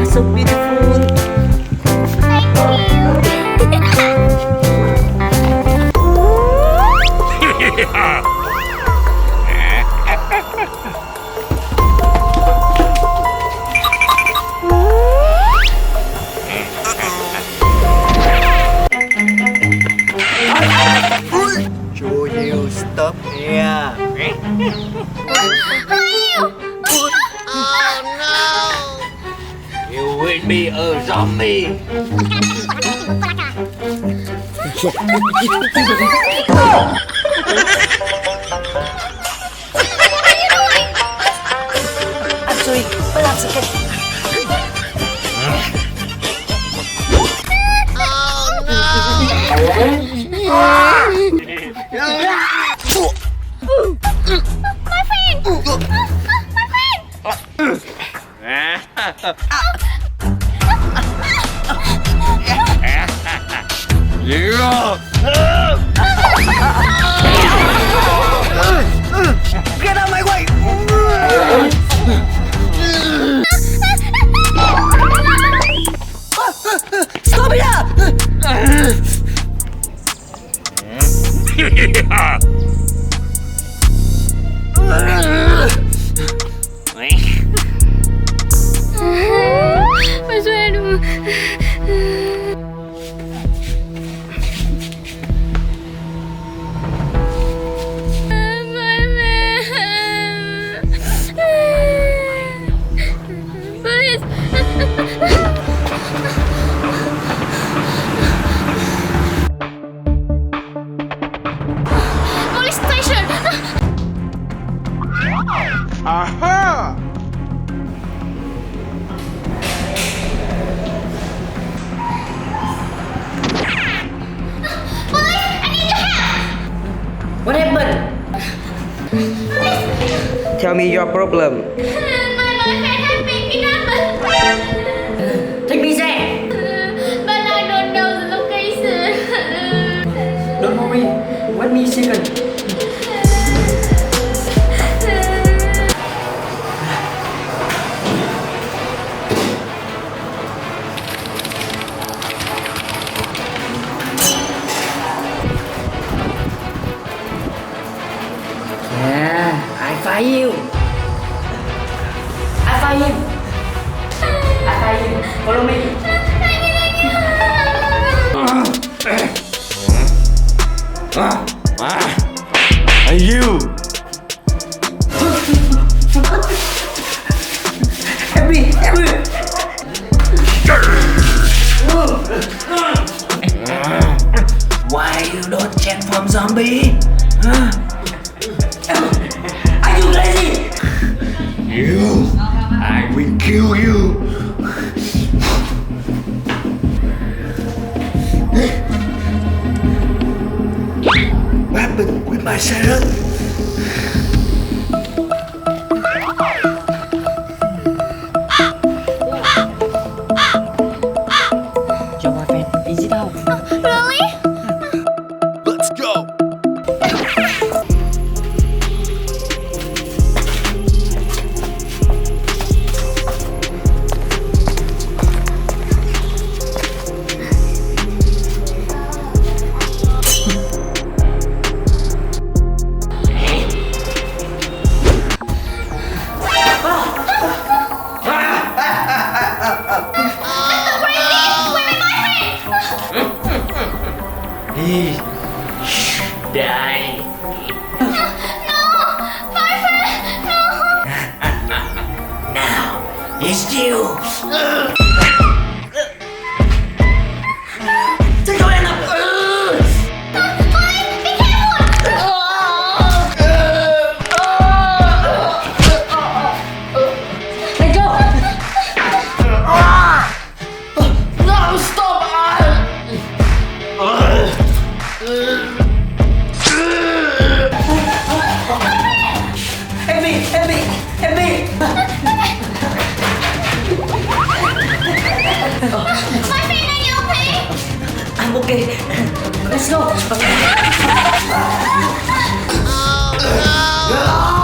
So beautiful. Thank Should you stop here? You will be a zombie. I'm sorry, relax, okay? Get out of my way! Stop Mas aduh. Police station. Aha! Police, I need your help. What happened? Tell me your problem. My boyfriend has been kidnapped. Take me there. But I don't know the location. Don't worry. Wait me a second. Yeah, I find you. I find him. I find him. Follow me. Hey you! Help me. Help me. Why you don't transform zombie? Huh? Are you crazy? You! I will kill you! What happened with my setup? Your boyfriend, easy down. Really? Let's go! Die. Now, it's you. Take your hand up. Let go. No, stop. Help me! Help me! Help me! My friend, are you okay? I'm okay. Let's go. Oh no!